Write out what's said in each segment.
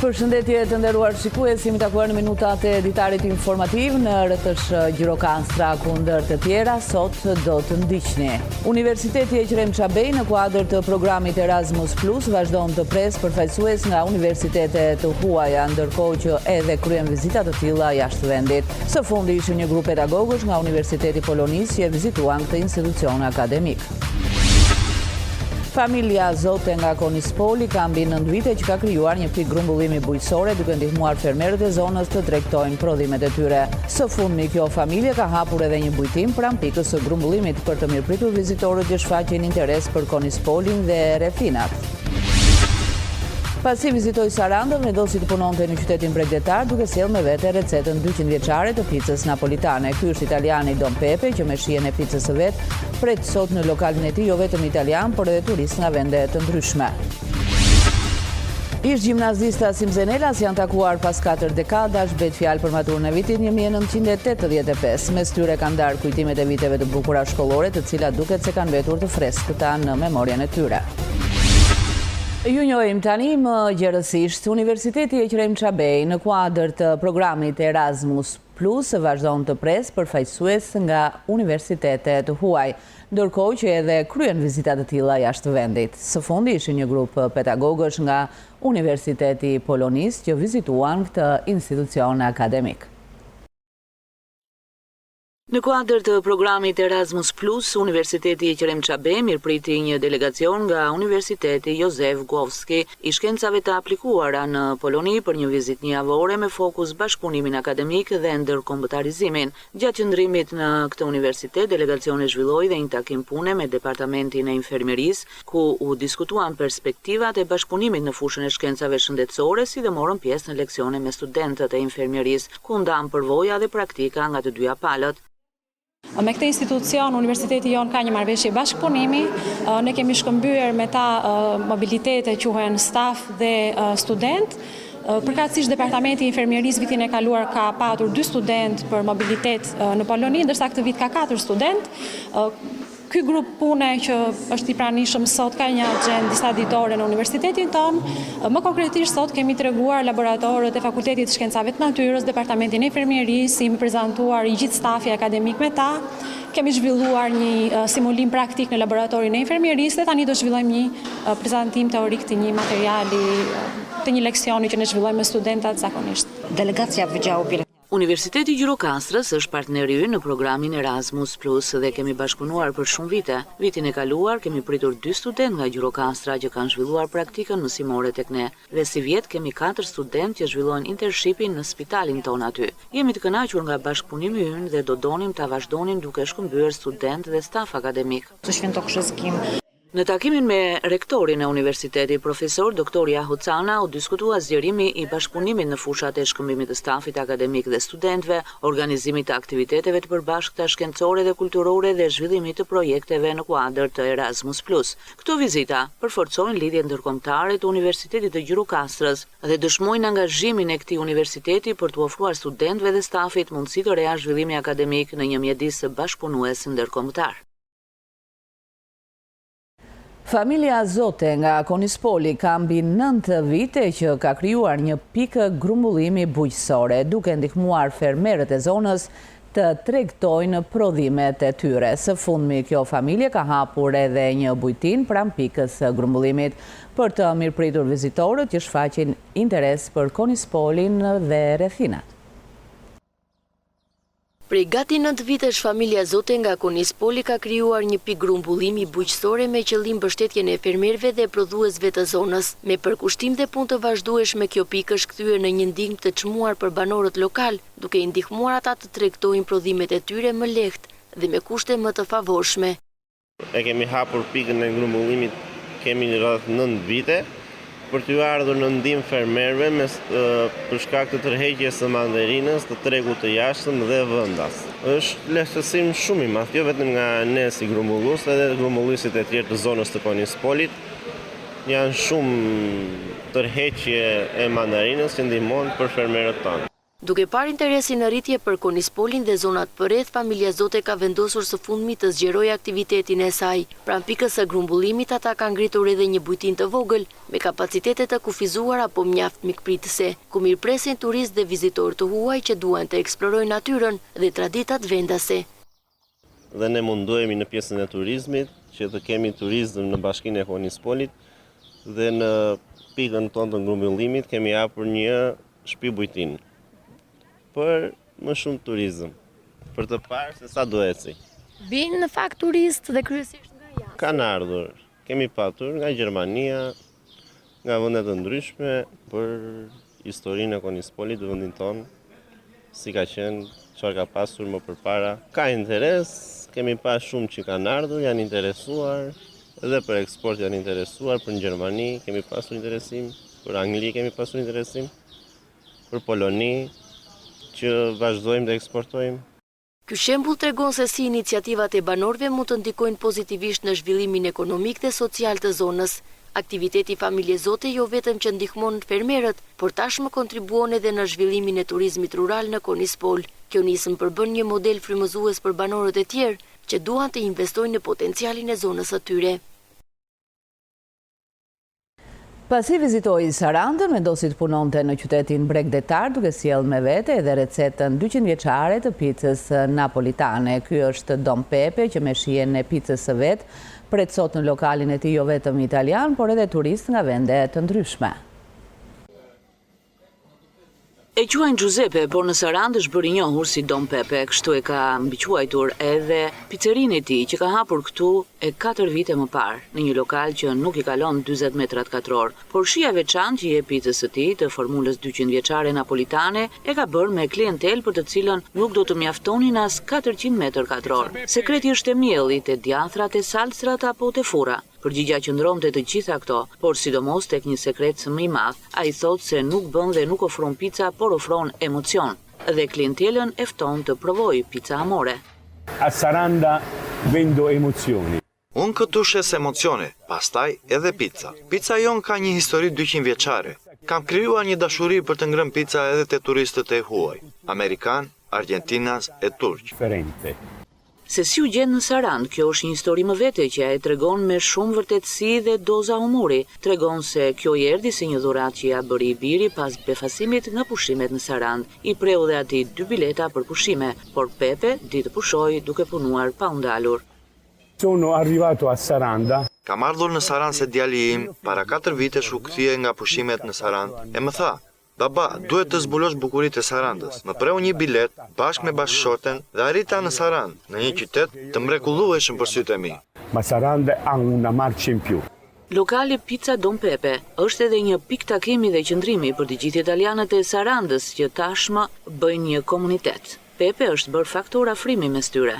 Përshëndetje të nderuar shikues, jemi takuar në minutat e editarit informativ në rrëtësh Gjirokanstra kundër të tjera, sot do të ndiqni. Universiteti Ekrem Çabej në kuadër të programit Erasmus Plus vazhdon të pres përfaqësues nga universitetet të huaja, ndërkohë që edhe kryen vizita të tilla jashtë vendit. Së fundi ishte një grup pedagogësh nga Universiteti Polonis që e vizituan këtë institucion akademik. Familja Zote nga Konispoli ka mbi 9 vite që ka krijuar një pikë grumbullimi bujqësore duke ndihmuar fermerët e zonës të tregtojnë prodhimet e tyre. Së fundmi kjo familje ka hapur edhe një bujtim pranë pikës së grumbullimit për të mirëpritur vizitorët që shfaqin interes për Konispolin dhe rrethinat. Pasi vizitoi Sarandën, vendosi të punonte në qytetin bregdetar duke sjellë me vete recetën 200 vjeçare të picës napolitane. Ky është italiani Don Pepe që me shijen e picës së vet pret sot në lokalin e tij jo vetëm italian, por edhe turistë nga vende të ndryshme. Ish gjimnazista Simzenelas janë takuar pas 4 dekadash, bëhet fjalë për maturën e vitit 1985. Mes tyre kanë ndarë kujtimet e viteve të bukura shkollore, të cilat duket se kanë mbetur të freskëta në memorien e tyre. Ju njohim tani më gjerësisht. Universiteti Ekrem Çabej në kuadër të programit Erasmus Plus vazhdon të pres përfaqësues nga universitetet të huaj, ndërkohë që edhe kryen vizita të tilla jashtë vendit. Së fundi ishte një grup pedagogësh nga Universiteti Polonis që vizituan këtë institucion akademik. Në kuadër të programit Erasmus Plus, Universiteti Ekrem Çabej mirëpriti një delegacion nga Universiteti Jozef Głowski i shkencave të aplikuara në Poloni për një vizitë javore me fokus bashkëpunimin akademik dhe ndërkombëtarizimin. Gjatë qëndrimit në këtë universitet, delegacioni zhvilloi dhe një takim pune me Departamentin e Infermierisë, ku u diskutuan perspektivat e bashkëpunimit në fushën e shkencave shëndetësore, si dhe morën pjesë në leksione me studentët e infermierisë, ku ndan përvoja dhe praktika nga të dyja palët. Me këtë institucion, universiteti jonë ka një marrëveshje bashkëpunimi, ne kemi shkëmbyer me ta mobilitete quhen staf dhe student. Përkatësisht Departamenti i Infermierisë vitin e kaluar ka patur 2 student për mobilitet në Poloni, ndërsa këtë vit ka 4 student. Ky grup pune që është i pranishëm sot ka një agjendë disa ditore në universitetin tonë. Më konkretisht sot kemi treguar laboratorët e Fakultetit të Shkencave të Natyrës, Departamentin e Infermierisë, kemi prezantuar i gjithë stafi akademik me ta. Kemi zhvilluar një simulim praktik në laboratorin e infermierisë dhe tani do zhvillojmë një prezantim teorik të një materiali, të një leksioni që ne zhvillojmë me studentat zakonisht. Delegacja Wydziału Universiteti Gjirokanstrës është partneri ynë në programin Erasmus Plus dhe kemi bashkëpunuar për shumë vite. Vitin e kaluar kemi pritur 2 student nga Gjirokanstra që kanë zhvilluar praktikën mësimore tek ne. Dhe si vjet kemi 4 student që zhvillojnë internshipin në spitalin ton aty. Jemi të kënaqur nga bashkëpunimi ynë dhe do donim ta vazhdonim duke shkëmbyer student dhe staf akademik. Në takimin me rektorin e universitetit, profesor Dr. Jahucana, u diskutua zgjerimi i bashkëpunimit në fushat e shkëmbimit të stafit akademik dhe studentëve, organizimit të aktiviteteve të përbashkëta shkencore dhe kulturore dhe zhvillimit të projekteve në kuadër të Erasmus Plus. Këto vizita përforcojnë lidhjet ndërkombëtare të Universitetit të Gjirokanstrës dhe dëshmojnë angazhimin e këtij universiteti për të ofruar studentëve dhe stafit mundësi të reja zhvillimi akademik në një mjedis bashkëpunues ndërkombëtar. Familja Zote nga Konispoli ka mbi 9 vite që ka krijuar një pikë grumbullimi bujqësore, duke ndihmuar fermerët e zonës të tregtojnë prodhimet e tyre. Së fundmi kjo familje ka hapur edhe një bujtin pranë pikës së grumbullimit për të mirëpritur vizitorët që shfaqin interes për Konispolin dhe rrethinat. Prej gati 9 vitesh, familja Zote nga Konispoli ka krijuar një pikë grumbullimi bujqësore me qëllim mbështetjen e fermerëve dhe prodhuesve të zonës. Me përkushtim dhe punë të vazhdueshme, kjo pikë është kthyer në një ndihmë të çmuar për banorët lokal, duke i ndihmuar ata të tregtojnë prodhimet e tyre më lehtë dhe me kushte më të favorshme. E kemi hapur pikën e grumbullimit kemi rreth 9 vite. Për t'ju ardhur në ndihmë fermerëve për shkak të tërheqjes së manderinës, të tregut të jashtëm dhe vendas. Është lehtësim shumë i madh, jo vetëm nga ne si grumbullues, edhe grumbulluesit e tjerë të zonës të Konispolit. Janë shumë tërheqje e mandarinës që ndihmojnë për fermerët tanë. Duke parë interesin në rritje për Konispolin dhe zonat përreth, familja Zote ka vendosur së fundmi të zgjerojë aktivitetin e saj. Pranë pikës së grumbullimit, ata ka ngritur edhe një bujtin të vogël me kapacitete të kufizuar apo mjaft mikpritëse, ku mirpresin turistë dhe vizitorë të huaj që duan të eksplorojnë natyrën dhe traditat vendase. Dhe ne mundohemi në pjesën e turizmit që të kemi turizëm në bashkinë e Konispolit dhe në pikën tonë të grumbullimit kemi hapur një shtëpi bujtin për më shumë turizëm, për të parë se sa do eci. Vinë në fakt turistë dhe kryesisht nga jashtë. Kanë ardhur, kemi patur nga Gjermania, nga vende të ndryshme për historinë e Konispolit të vendin tonë, si ka qenë, çfarë ka pasur më përpara. Ka interes, kemi pas shumë që kanë ardhur, janë interesuar, edhe për eksport janë interesuar, për në Gjermani kemi pasur interesim, për Angli kemi pasur interesim, për Poloni, që vazhdojmë dhe eksportojmë. Ky shembull tregon se si iniciativat e banorëve mund të ndikojnë pozitivisht në zhvillimin ekonomik dhe social të zonës. Aktiviteti Familje Zote jo vetëm që ndihmon fermerët, por tashmë kontribuon edhe në zhvillimin e turizmit rural në Konispol. Kjo nisëm përbën një model frymëzues për banorët e tjerë që duan të investojnë në potencialin e zonës së tyre. Pasi vizitoi Sarandën, vendosi të punonte në qytetin Bregdetar duke sjellë me vete edhe recetën 200 vjeçare të picës napolitane. Ky është Don Pepe që me shijen e picës së vet pret sot në lokalin e tij jo vetëm italian, por edhe turistë nga vende të ndryshme. E quajnë Giuseppe, por në Sarandë është bërë i njohur si Don Pepe, kështu e ka mbiquajtur edhe pizzerinë e tij që ka hapur këtu e 4 vite më parë, në një lokal që nuk i kalon 40 metrat katror. Por shija e veçantë që i jep pizzës së tij të formulës 200 vjeçare napolitane e ka bërë me klientel për të cilën nuk do të mjaftonin as 400 metër katror. Sekreti është e miellit, e djathrat, e salsrat apo te furra. Përgjigja qëndronte të gjitha këto, por sidomos tek një sekret më i madh. Ai thotë se nuk bën dhe nuk ofron pica, por ofron emocion. Dhe klientelën e fton të provojë pica amore. A Saranda vendo emozioni. Unë këtu shes emocione, pastaj edhe pizza. Pizza jon ka një histori 200 vjeçare. Kam krijuar një dashuri për të ngrënë pizza edhe te turistët e huaj, amerikan, argentinas e turq. Differente. Se si u gjen në Sarandë, kjo është një histori më vete që e tregon me shumë vërtetësi dhe doza humori. Tregon se kjo i erdhi si një dhuratë që ja bëri i biri pas befasimit nga pushimet në Sarandë. I preu dhe atij 2 bileta për pushime, por Pepe di të pushoj duke punuar pa u ndalur. Sono arrivato a Saranda. Kam ardhur në Sarandë se djali im para 4 vitesh u kthye nga pushimet në Sarandë e më tha: "Baba, duhet të zbulosh bukuritë e Sarandës." Më preu një bilet bashkë me bashkëshorten dhe arrita në Sarandë, në një qytet të mrekullueshëm për sytë e mi. Ma Saranda ha una marcia in più. Lokali Pizza Don Pepe është edhe një pikë takimi dhe qëndrimi për të gjithë italianët e Sarandës që tashmë bëjnë një komunitet. Pepe është bërë faktor afrimi mes tyre.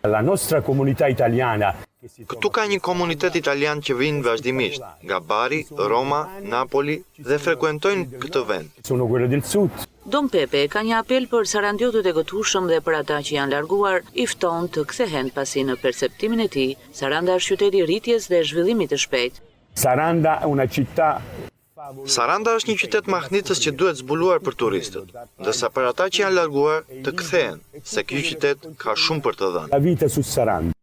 La nostra comunità italiana. Këtu ka një komunitet italian që vinë vazhdimisht, nga Bari, Roma, Napoli dhe frekuentojnë këtë vend. Sono quello del sud. Don Pepe ka një apel për sarandiotët e gëtushëm dhe për ata që janë larguar, i fton të kthehen pasi në perceptimin e tij, Saranda është qyteti i rritjes dhe zhvillimit të shpejtë. Saranda è una città. Saranda është një qytet mahnitës që duhet zbuluar për turistët, ndërsa për ata që janë larguar të kthehen, se ky qytet ka shumë për të dhënë. La vita su Saranda.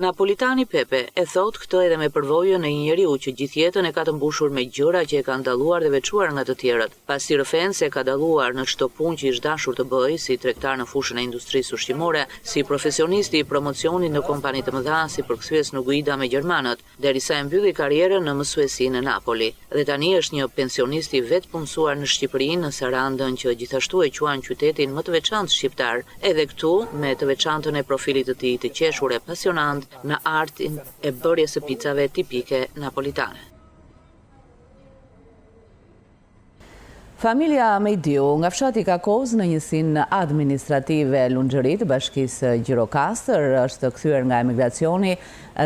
Napolitani Pepe e thot këtë edhe me përvojën e një njeriu që gjithë jetën e ka të mbushur me gjëra që e kanë dalluar dhe veçuar nga të tjerët. Pasi rëfen se ka dalluar në çdo punë që ish dashur të bëjë, si tregtar në fushën e industrisë ushqimore, si profesionisti i promocionit në kompani të mëdha, si përkthyes në guida me gjermanët, derisa e mbylli karrierën në mësuesi në Napoli. Dhe tani është një pensionist i vetë punësuar në Shqipërinë, në Sarandën, që gjithashtu e quan qytetin më të veçantë shqiptar, edhe këtu me të veçantën e profilit të tij të qeshur e pasionant në artin e bërjes së picave tipike napolitane. Familja Mejdiu nga fshati Kakoz në njësinë administrative Lunxhëri të bashkisë Gjirokastër është kthyer nga emigracioni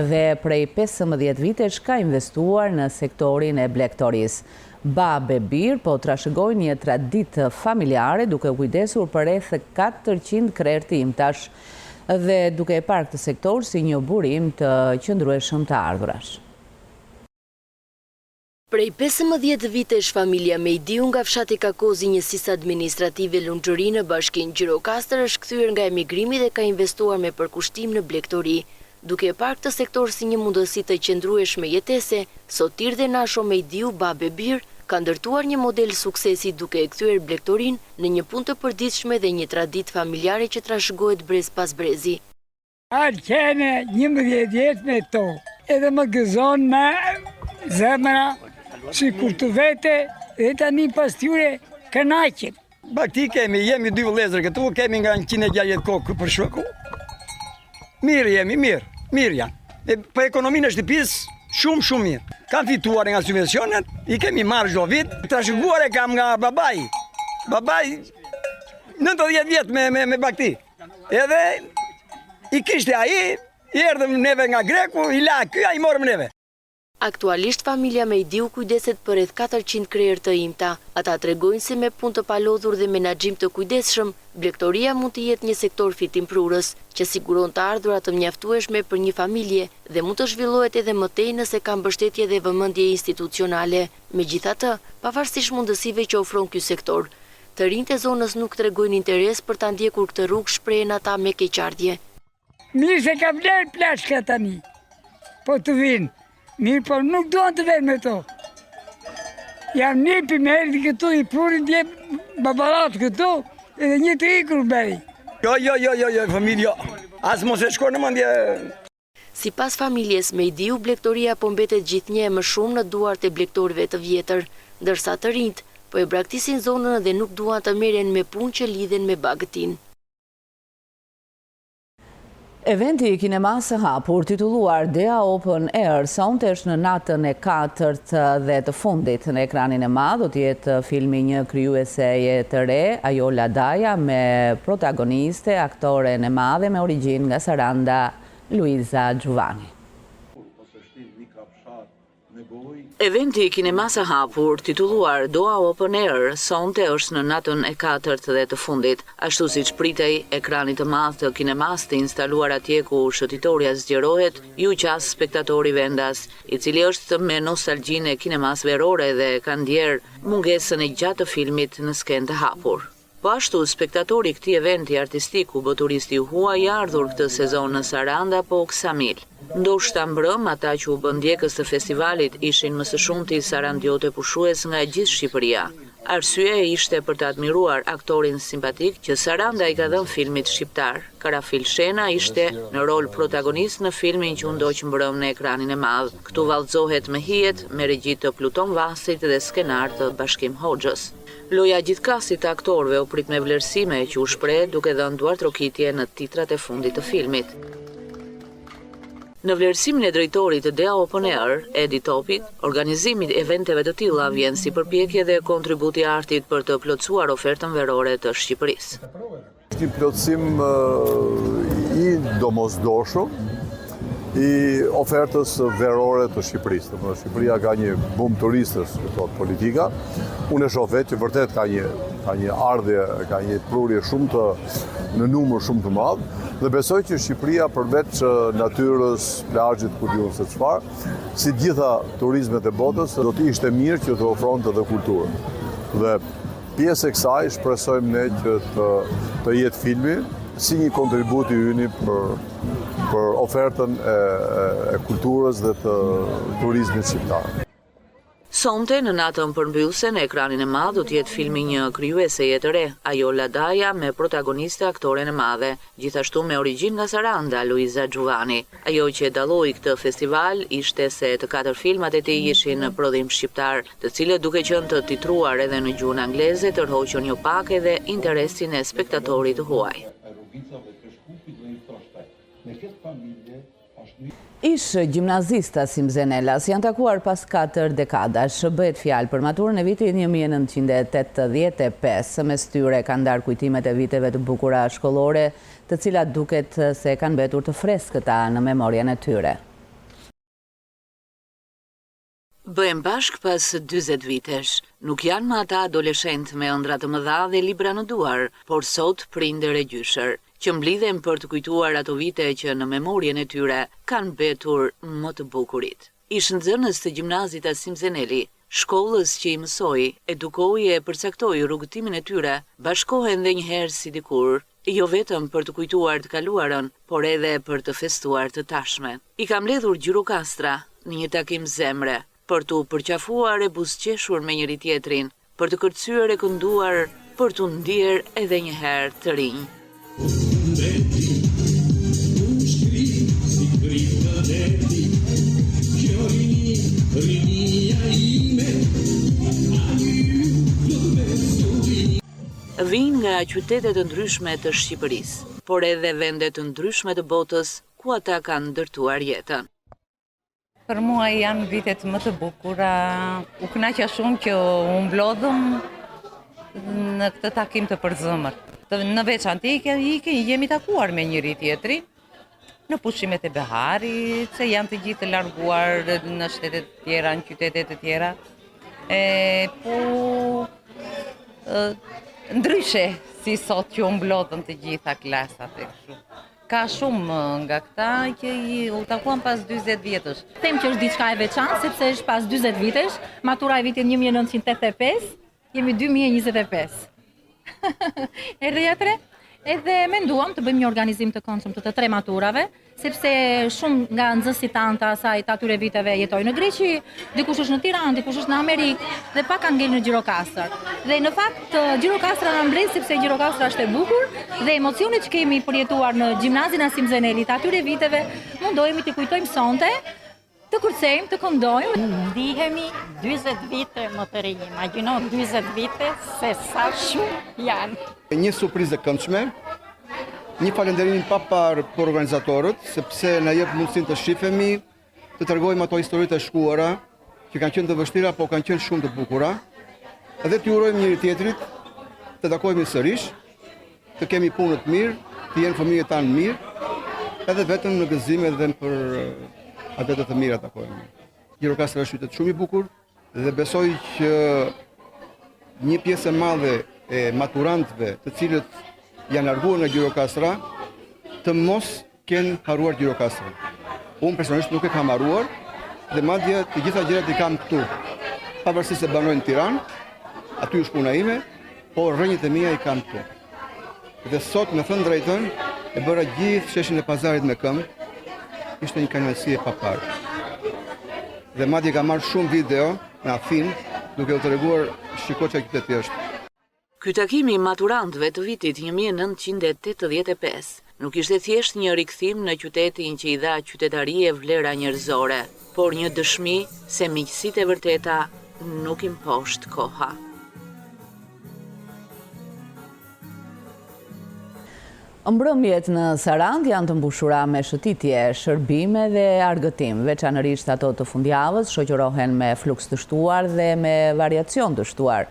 dhe prej 15 vitesh ka investuar në sektorin e blegtorisë. Babë Bir po trashëgojnë një traditë familjare duke kujdesur për rreth 400 krerë të imtash dhe duke e parë këtë sektor si një burim të qëndrueshëm të ardhurash. Prej 15 vitesh familja Mejdiu nga fshati Kakozi njësisë administrative Lunxhëri në bashkinë Gjirokastër është kthyer nga emigrimi dhe ka investuar me përkushtim në blegtori. Duke e parë këtë sektor si një mundësi të qëndrueshme jetese, Sotir dhe Nasho Mejdiu, babë e birë, ka ndërtuar një model suksesi duke e kthyer blegtorin në një punë të përditshme dhe një traditë familjare që trashëgohet brez pas brezi. Arë qene 11 vjetë me to, edhe më gëzon me zemra, si kur të vete, dhe tani pas tyre kënaqen. Bakti jemi 2 vëllezër këtu, kemi nga 160 kokë për shoku. Mirë jemi, mirë janë. Për ekonominë e shtëpisë, shumë mirë. Kam fituar nga subvencionet, i kemi marrë çdo vit. Trashëguar e kam nga babai. Babai 90 vjet me bakti. Edhe i kishte ai, i erdhëm neve nga Greku, i la ky, ai morëm neve. Aktualisht familja Mejdiu kujdeset për rreth 400 krerë të imta. Ata tregojnë se me punë të palodhur dhe menaxhim të kujdesshëm, blegtoria mund të jetë një sektor fitimprurës, që siguron të ardhurat të mjaftueshme për një familje dhe mund të zhvillohet edhe më tej nëse ka mbështetje dhe vëmendje institucionale. Megjithatë, pavarësisht mundësive që ofron ky sektor, të rinjtë e zonës nuk tregojnë interes për ta ndjekur këtë rrugë, shprehen ata me keqardhje. Mirë se ka vlerë plashka tani, po të vinë. Mirë, po nuk duan të venë me to. Jam një për me herë këtu, i prurin dje babalat këtu, edhe një të ikur beri. Jo, familja, asë mos e shko në mandje. Si pas familjes Mejdiu, blegtoria po mbetet gjithnjë më shumë në duart e blegtorëve të vjetër, ndërsa të rinjt po e braktisin zonën dhe nuk duan të merren me punë që lidhen me bagëtin. Eventi i kinemas së hapur titulluar Dea Open Air sonte është në natën e 4 dhe të fundit. Në ekranin e madh do të jetë filmi një krijueseje të re, Ajola Daja, me protagoniste, aktoren e madhe me origjinë nga Saranda, Luiza Gjuvani. Eventi i kinemas së hapur titulluar Dea Open Air sonte është në natën e 4 dhe të fundit. Ashtu siç pritej, ekrani të madh të kinemas të instaluar atje ku shëtitoria zgjerohet, ju qas spektatori vendas, i cili është me nostalgjinë e kinemas verore dhe ka ndjer mungesën e gjatë të filmit në skenë të hapur. Po ashtu, spektatori këtij eventi artistik u bë turisti i huaj i ardhur këtë sezon në Saranda po Ksamil. Ndoshta mbrëm ata që u bën ndjekës të festivalit ishin më së shumti sarandiote pushues nga gjithë Shqipëria. Arsye ishte për të admiruar aktorin simpatik që Saranda i ka dhënë filmit shqiptar. Karafil Shena ishte në rol protagonist në filmin që u ndoq mbrëm në ekranin e madh. Këtu vallëzohet me hijet, me regji të Pluton Vasit dhe skenar të Bashkim Hoxhës. Loja gjithkasit të aktorëve u prit me vlerësime që u shpreh duke dhënë duartrokitje në titrat e fundit të filmit. Në vlerësimin e drejtorit të Dea Open Air, Edi Topit, organizimi i eventeve të tilla vjen si përpjekje dhe kontributi i artit për të plotësuar ofertën verore të Shqipërisë. Është një plotësim i domosdoshëm i ofertës verore të Shqipërisë. Shqipëria ka një bum turistës, politika. Unë e shoh vetë që vërtet ka një ardhje, ka një prurje në numër shumë të madh, dhe besoj që Shqipëria përveç natyrës, plazhit, ku diun se çfarë, si gjitha turizmet e botës, do të ishte mirë që të ofronte edhe kulturën. Dhe pjesë e kësaj shpresojmë ne që të jetë filmi si një kontribut i yni për ofertën e kulturës dhe të turizmit shqiptar. Sonte në natën përmbyllse në ekranin e madh do të jetë filmi një krijueseje të re, Ajola Daja, me protagoniste aktoren e madhe, gjithashtu me origjinë nga Saranda, Luiza Gjuvani. Ajo që e dalloi këtë festival ishte se të 4 filmat e tij ishin në prodhim shqiptar, të cilët duke qenë të titruar edhe në gjuhën angleze tërhoqën jo pak edhe interesin e spektatorit të huaj. Ish gjimnazista Simzenelas janë takuar pas 4 dekadash. Bëhet fjalë për maturën e vitit 1985, mes tyre kanë ndarë kujtimet e viteve të bukura shkollore, të cilat duket se kanë mbetur të freskëta në memorien e tyre. Bëhem bashk pas 40 vitesh. Nuk janë më ata adoleshent me ëndra të mëdha dhe libra në duar, por sot prindër e gjysher, që mblidhen për të kujtuar ato vite që në memorien e tyre kanë mbetur më të bukurit. Ish nxënës të gjimnazit Asim Zeneli, Shkollës që i mësoi, edukoi e përcaktoi rrugëtimin e tyre, bashkohen dhe njëherë si dikur, jo vetëm për të kujtuar të kaluarën, por edhe për të festuar të tashmen. I kam mbledhur Gjirokastra në një takim zemre, për t'u përqafuar e buzëqeshur me njëri tjetrin, për të kërcyer e kënduar, për t'u ndier edhe një herë të rinj. Vinë nga qytetet të ndryshme të Shqipërisë, por edhe vende të ndryshme të botës ku ata kanë ndërtuar jetën. Për mua janë vitet më të bukura. U kënaqa shumë që u mblodhëm në këtë takim të përzemër. Në veçantë jemi takuar me njëri tjetrin në pushimet e Beharit, se janë të gjithë të larguar në shtetet të tjera, në qytetet të tjera. Po ndryshe si sot që u mblodhën të gjitha klasat e kështu. Ka shumë nga këta që u takuan pas 40 vjetësh. Them që është diçka e veçantë sepse është pas 40 vitesh, matura e vitit 1985, jemi 2025. Erdhja e tre, edhe menduam të bëjmë një organizim të këndshëm të tre maturave, sepse shumë nga nxënësit tanë të asaj të atyre viteve jetojnë në Greqi, dikush është në Tiranë, dikush është në Amerikë, dhe pak kanë ngel në Gjirokastër. Dhe në fakt Gjirokastra na mbledh sepse Gjirokastra është e bukur dhe emocionet që kemi përjetuar në gjimnazin Asim Zenelit atyre viteve mundohemi të kujtojmë sonte, të kërcejmë, të këndojmë. Ndihemi 40 vite më të rinj. Imagjino 40 vite se sa shumë janë. Një surprizë e këndshme, një falënderim pa parë për organizatorët, sepse na jep mundësinë të shifemi, të tregojmë ato historitë e shkuara, që kanë qenë të vështira, po kanë qenë shumë të bukura, edhe t'ju urojmë njëri tjetrit, të takojmë sërish, të kemi punë të mirë, të jenë familjet tanë mirë, edhe vetëm në gëzime dhe për atë të mira takojmë. Gjirokastra është qytet shumë i bukur dhe besoj që një pjesë e madhe e maturantëve të cilët janë larguar nga Gjirokastra të mos kenë haruar Gjirokastrën. Unë personalisht nuk e kam haruar dhe madje të gjitha gjërat i kam këtu. Pavarësisht se banoj në Tiranë, aty është puna ime, por rrënjët e mia i kam këtu. Dhe sot, me thënë drejtën, e bëra gjithë sheshin e pazarit me këmbë. Ishte një kënaqësi e paparë. Dhe madje ka marrë shumë video në Athinë, duke u treguar shiko çka qyteti është. Ky takimi i maturantëve të vitit 1985 nuk ishte thjesht një rikthim në qytetin që i dha qytetarie vlera njerëzore, por një dëshmi se miqësitë e vërteta nuk i mposht koha. Mbrëmjet në Sarand janë të mbushura me shëtitje, shërbime dhe argëtim, veçanërisht ato të fundjavës shoqërohen me fluks të shtuar dhe me variacion të shtuar.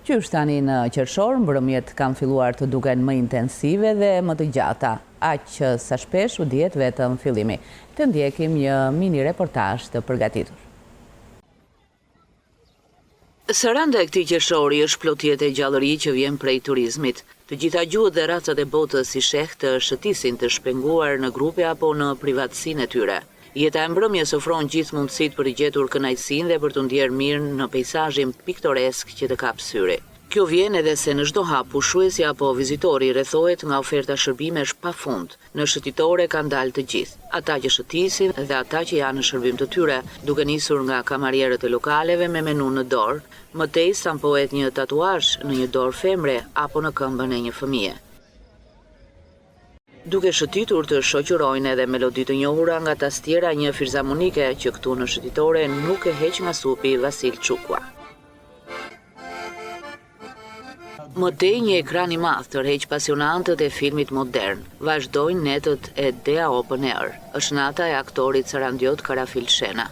Qysh tani në qershor, mbrëmjet kanë filluar të duken më intensive dhe më të gjata, aq sa shpesh u dihet vetëm fillimi. Të ndjekim një mini reportazh të përgatitur. Saranda e këtij qershori është plot jetë e gjallëri që vjen prej turizmit. Të gjitha gjuhët dhe racat e botës si sheh të shëtisin të shpenguar në grupe apo në privatësinë e tyre. Jeta e mbrëmjes ofron gjithë mundësitë për të gjetur kënaqësinë dhe për të ndjerë mirë në peizazhin piktoresk që të kap syri. Kjo vjen edhe se në çdo hap pushuesi apo vizitori rrethohet nga oferta shërbimesh pafund. Në shëtitore kanë dalë të gjithë, ata që shëtisin dhe ata që janë në shërbim të tyre, duke nisur nga kamarierët e lokaleve me menu në dorë, mëtej stampohet një tatuazh në një dorë femre apo në këmbën e një fëmije. Duke shëtitur të shoqërojnë edhe melodi të njohura nga tastiera një filharmonike që këtu në shëtitore nuk e heq nga supi Vasil Çukua. Mëtej një ekran i madh tërheq pasionantët e filmit modern. Vazhdojnë netët e Dea Open Air. Është nata e aktorit sarandiot Karafil Shena.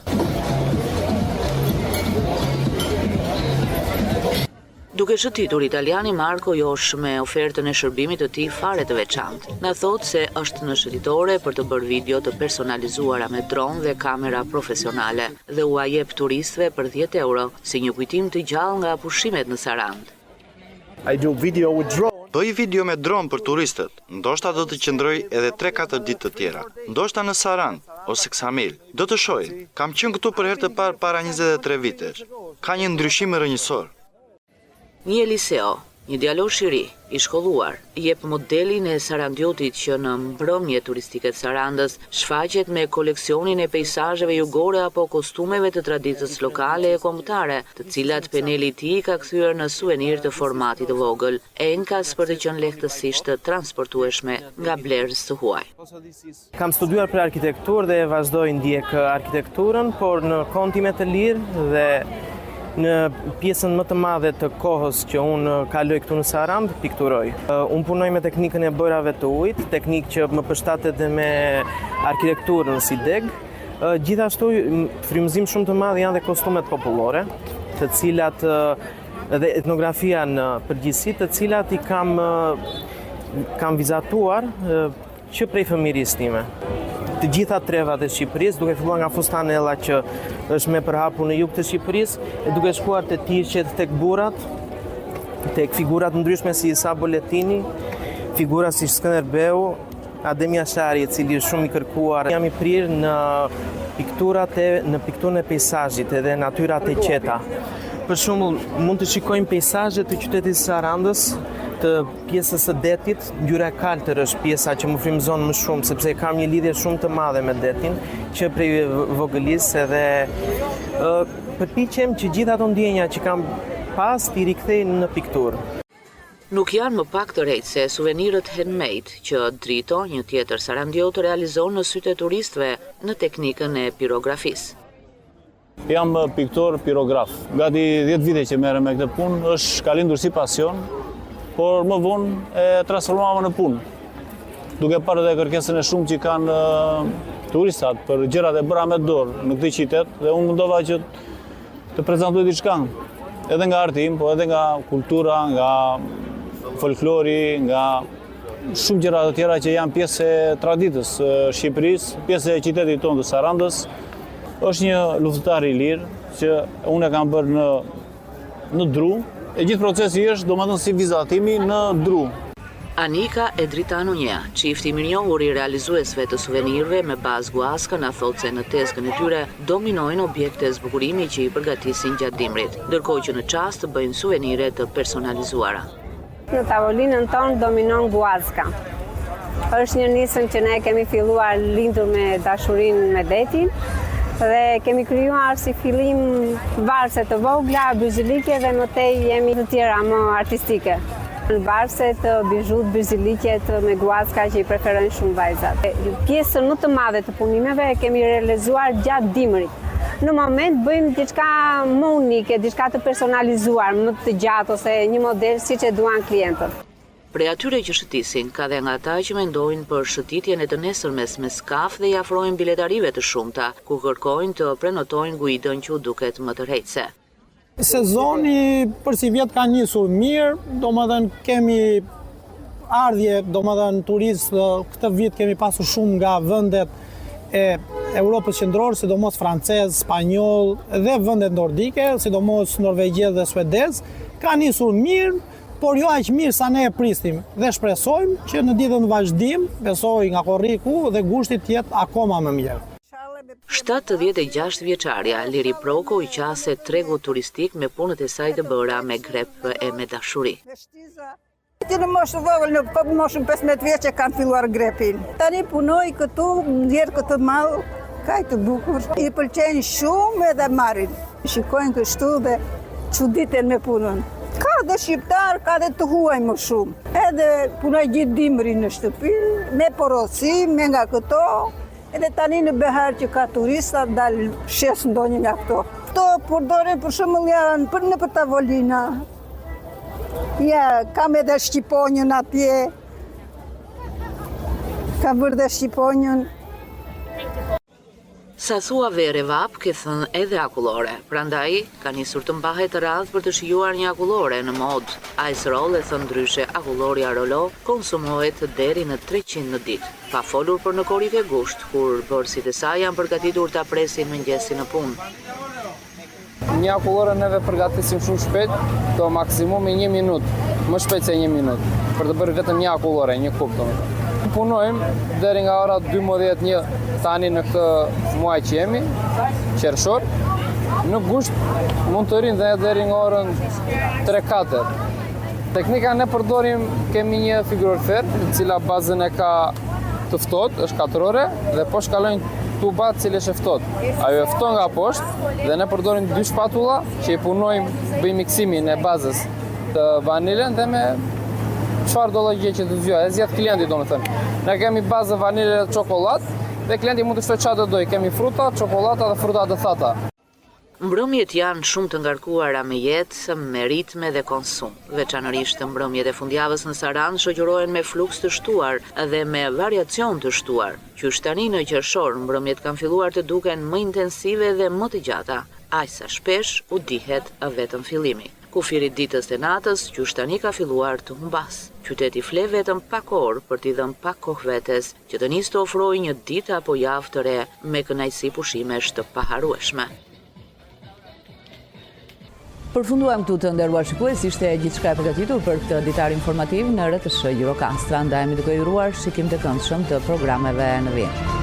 Duke shëtitur, italiani Marco Josh me ofertën e shërbimit të tij fare të veçantë. Na thotë se është në shëtitore për të bërë video të personalizuara me dron dhe kamera profesionale dhe u jep turistëve për 10 euro si një kujtim të gjallë nga pushimet në Sarand. Bëj video me dron për turistët, ndoshta do të qëndroj edhe 3-4 ditë të tjera. Ndoshta në Sarand ose Ksamil. Do të shoj, kam qenë këtu për herë të parë para 23 vitesh. Ka një ndryshim rrënjësor. Një liceo, një djalosh i ri, i shkolluar, jep modelin e Sarandiotit që në mbrëmje turistike të Sarandës shfaqet me koleksionin e peizazheve jugore apo kostumeve të traditës lokale e kombëtare, të cilat peneli i tij ka kthyer në suvenir të formatit të vogël, enkas për të qenë lehtësisht të transportueshme nga blerës së huaj. Kam studiuar për arkitekturë dhe vazhdoj ndjek arkitekturën, por në kohën time të lirë dhe në pjesën më të madhe të kohës që unë kaloj këtu në Sarand, pikturoj. Unë punoj me teknikën e bojrave të ujit, teknikë që më përshtatet dhe me arkitekturën si deg. Gjithashtu, frymëzim shumë të madh janë dhe kostumet popullore, të cilat dhe etnografia në përgjithësi, të cilat i kam vizatuar që prej fëmirisë time. Të gjitha trevat e Shqipërisë, duke filluar nga Fustanella që është me përhapur në jug të Shqipërisë, e duke shkuar te Tirqet, tek burrat, tek figurat ndryshme si Isa Boletini, figura si Skënderbeu, Adem Jashari, i cili është shumë i kërkuar. Jam i prirë në pikturën e peizazhit edhe natyrat e qeta. Për shembull, mund të shikojmë peizazhet të qytetit Sarandës, të pjesës së detit. Ngjyra e kaltër është pjesa që më frymëzon më shumë, sepse kam një lidhje shumë të madhe me detin, që prej vogëlisë edhe përpiqem që gjithë ato ndjenja që kam pas t'i rikthej në pikturë. Nuk janë më pak të rejtë se suvenirët handmade që Drito, një tjetër sarandiot, realizon në sytë e turistëve në teknikën e pirografisë. Jam piktor pirograf. Gati 10 vite që merrem me këtë punë, është ka lindur si pasion, por më vonë e transformova në punë. Duke parë edhe kërkesën e shumë që kanë turistat për gjërat e bëra me dorë në këtë qytet, dhe unë mundova që të prezantoj diçka, edhe nga arti im, po edhe nga kultura, nga folklori, nga shumë gjëra të tjera që janë pjesë e traditës së Shqipërisë, pjesë e qytetit tonë të Sarandës. Është një luftëtar i lirë që unë e kam bërë në dru. E gjithë procesi është domethënë si vizatimi në dru. Anika e Dritano Nja, çifti i mirënjohur i realizuesve të suvenirëve me bazë guaska, na thotë se në tezgën e tyre dominojnë objekte zbukurimi që i përgatisin gjatë dimrit, ndërkohë që në çast bëjnë suvenire të personalizuara. Në tavolinën tonë dominon guaska. Është një nisëm që ne kemi filluar lindur me dashurinë me detin, dhe kemi krijuar si fillim varse të vogla, byzylike dhe më tej jemi të tjera më artistike. Në varset, bijut, byzyliket me guaska që i preferojnë shumë vajzat. Pjesën më të madhe të punimeve kemi realizuar gjatë dimrit. Në moment bëjmë diçka më unike, diçka të personalizuar, më të gjatë ose një model siç e duan klientët. Prej atyre që shëtisin, ka dhe nga ata që mendojnë për shëtitjen e të nesërmes me skaf dhe i afrojnë biletarive të shumta, ku kërkojnë të prenotojnë guidën që u duket më tërheqëse. Sezoni për si vjet ka njësur mirë, domethënë kemi ardhje, domethënë turistë, këtë vit kemi pasur shumë nga vendet e Europës qendrore, sidomos francez, spanjoll dhe vendet nordike, sidomos norvegjez dhe suedez, ka njësur mirë, por jo aq mirë sa ne e pristim dhe shpresojmë që në ditën vazhdim, besoj nga korriku dhe gushti të jetë akoma më mirë. 76 vjeçarja Liri Proko i qase tregu turistik me punët e saj të bëra me grep e me dashuri. Ti në moshë vogël, në moshën 15 vjeç e kam filluar grepin. Tani punoj këtu, ndjer këtë mall, kaq të bukur. I pëlqen shumë edhe marrin. Shikojnë kështu dhe çuditen me punën. Ka dhe shqiptar, ka dhe të huaj më shumë. Edhe punoj gjithë dimrin në shtëpi, me porosim, me nga këto, edhe tani në behar që ka turista, dalë shes ndonjë nga këto. Këto përdoren për shembull janë për në për tavolina. Ja, kam edhe shqiponjën atje. Kam bërë dhe shqiponjën. Sa thua vere vap, ke thënë edhe akullore. Prandaj, ka njësur të mbahet të radhë për të shijuar një akullore në mod. Ice roll, e thënë ndryshe akullori Arolo, konsumohet deri në 300 në ditë. Pa folur për në korit e gusht, kur bërësit e saj janë përgatitur të apresin mëngjesi në punë. Një akullore neve përgatisim shumë shpejt, do maksimumi 1 minutë. më shpejt se 1 minutë, për të bërë vetëm një akullore, një kup të më. Punojmë deri nga ora 12:01 tani në këtë muaj që jemi, qershor. Në gusht mund të rinë dhe deri nga orën 3-4. Teknika ne përdorim, kemi një frigorifer, e cila bazën e ka të ftohtë, është 4 ore, dhe po shkalojnë tubat cilë është ftohtë. Ajo e fton nga poshtë dhe ne përdorim 2 shpatulla që i punojmë, bëjmë miksimin e bazës të vanilën dhe me çfarë do lloje që të zgjojë, e zgjat klienti domethënë. Ne kemi bazë vanilë dhe çokoladë dhe klienti mund të shtojë çfarë do dojë. Kemi fruta, çokolada dhe fruta të thata. Mbrëmjet janë shumë të ngarkuara me jetë, me ritme dhe konsum. Veçanërisht mbrëmjet e fundjavës në Sarandë shoqërohen me fluks të shtuar dhe me variacion të shtuar. Qysh tani në qershor, mbrëmjet kanë filluar të duken më intensive dhe më të gjata, aq sa shpesh u dihet vetëm fillimi. Kufirit ditës dhe natës, qysh tani ka filluar të humbas. Qyteti fle vetëm pak orë për t'i dhënë pak kohë vetes që të nisë të ofrojë një ditë apo javë të re me kënaqësi pushimesh të paharrueshme. Përfunduam këtu të nderuar shikues, ishte gjithçka e përgatitur për këtë ditar informativ në RTS Gjirokastra. Ndajemi duke ju uruar shikim të këndshëm të programeve në vijim.